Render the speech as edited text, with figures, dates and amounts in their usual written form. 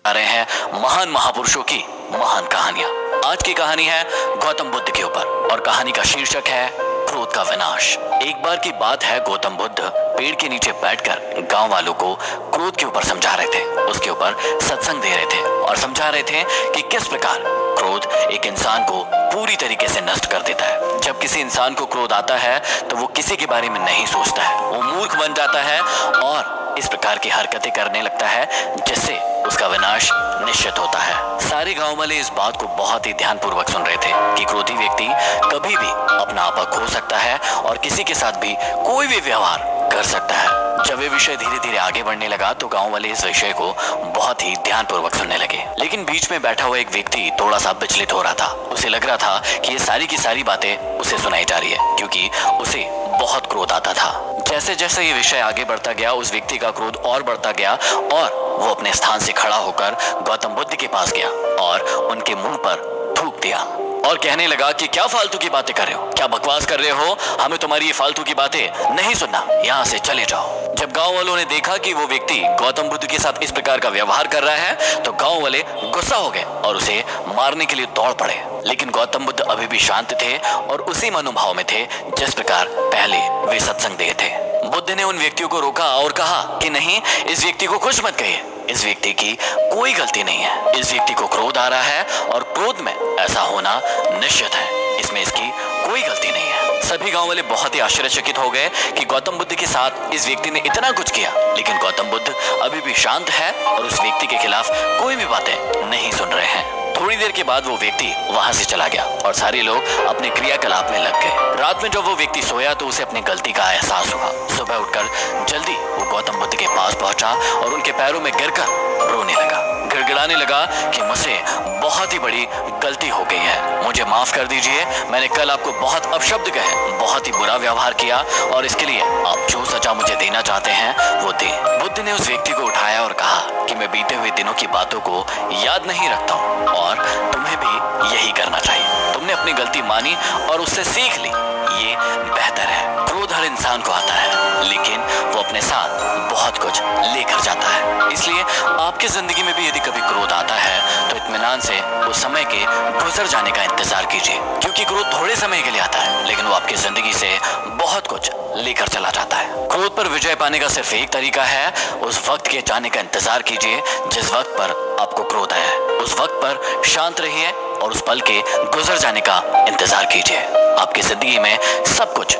आ रहे हैं महान महापुरुषों की महान कहानियां। आज की कहानी है गौतम बुद्ध के ऊपर और कहानी का शीर्षक है क्रोध का विनाश। एक बार की बात है, गौतम बुद्ध पेड़ के नीचे बैठकर गांव वालों को क्रोध के ऊपर समझा रहे थे, उसके ऊपर सत्संग दे रहे थे और समझा रहे थे कि किस प्रकार क्रोध एक इंसान को पूरी तरीके से नष्ट कर देता है। जब किसी इंसान को क्रोध आता है तो वो किसी के बारे में नहीं सोचता है, वो मूर्ख बन जाता है और इस प्रकार की हरकतें करने लगता है जिससे उसका विनाश निश्चित होता है। सारे गांव वाले इस बात को बहुत ही ध्यानपूर्वक सुन रहे थे कि क्रोधी व्यक्ति कभी भी अपना आपा खो सकता है और किसी के साथ भी कोई भी व्यवहार कर सकता है। जब ये विषय धीरे धीरे आगे बढ़ने लगा तो गांव वाले इस विषय को बहुत ही ध्यानपूर्वक सुनने लगे। लेकिन बीच में बैठा हुआ एक व्यक्ति थोड़ा सा विचलित हो रहा था। उसे लग रहा था कि ये सारी की सारी बातें उसे सुनाई जा रही है, क्योंकि उसे बहुत क्रोध आता था। जैसे जैसे ये विषय आगे बढ़ता गया, उस व्यक्ति का क्रोध और बढ़ता गया और वो अपने स्थान से खड़ा होकर गौतम बुद्ध के पास गया और उनके मुंह पर थूक दिया और कहने लगा कि क्या फालतू की बातें कर रहे हो, क्या बकवास कर रहे हो, हमें तुम्हारी ये फालतू की बातें नहीं सुनना, यहाँ से चले जाओ। जब गांव वालों ने देखा कि वो व्यक्ति गौतम बुद्ध के साथ इस प्रकार का व्यवहार कर रहा है तो गांव वाले गुस्सा हो गए और उसे मारने के लिए दौड़ पड़े। लेकिन गौतम बुद्ध अभी भी शांत थे और उसी मनोभाव में थे जिस प्रकार पहले वे सत्संग दिए थे। बुद्ध ने उन व्यक्तियों को रोका और कहा कि नहीं, इस व्यक्ति को कुछ मत कहिए, इस व्यक्ति की कोई गलती नहीं है। इस व्यक्ति को क्रोध आ रहा है और क्रोध में ऐसा होना निश्चित है, इसमें इसकी कोई गलती नहीं है। सभी गांव वाले बहुत ही आश्चर्यचकित हो गए कि गौतम बुद्ध के साथ इस व्यक्ति ने इतना कुछ किया, लेकिन गौतम बुद्ध अभी भी शांत है और उस व्यक्ति के खिलाफ कोई भी बातें नहीं सुन रहे हैं। थोड़ी देर के बाद वो व्यक्ति वहां से चला गया और सारे लोग अपने क्रियाकलाप में लग गए। रात में जब वो व्यक्ति सोया तो उसे अपनी गलती का एहसास हुआ। सुबह उठकर जल्दी वो गौतम बुद्ध के पास पहुंचा और उनके पैरों में गिरकर रोने लगा, गिड़गिड़ाने लगा कि मुझसे बहुत ही बड़ी गलती हो गई है, मुझे माफ कर दीजिए, मैंने कल आपको बहुत अपशब्द कहे, बहुत ही बुरा व्यवहार किया और इसके लिए आप जो सजा मुझे देना चाहते हैं वो दें। बुद्ध ने उस व्यक्ति को उठाया और कहा कि मैं बीते हुए दिनों की बातों को याद नहीं रखता हूँ और तुम्हें भी यही करना चाहिए। तुमने अपनी गलती मानी और उससे सीख ली, ये बेहतर है। क्रोध हर इंसान को आता है, लेकिन वो अपने साथ बहुत कुछ लेकर जाता है। इसलिए आपकी जिंदगी में भी यदि कभी क्रोध आता है तो इत्मीनान से उस समय के गुजर जाने का इंतजार कीजिए, क्योंकि क्रोध थोड़े समय के लिए आता है लेकिन वो आपकी जिंदगी से बहुत कुछ लेकर चला जाता है। क्रोध पर विजय पाने का सिर्फ एक तरीका है, उस वक्त के जाने का इंतजार कीजिए जिस वक्त पर आपको क्रोध आया है। उस वक्त पर शांत रहिए और उस पल के गुजर जाने का इंतजार कीजिए। आपकी जिंदगी में सब कुछ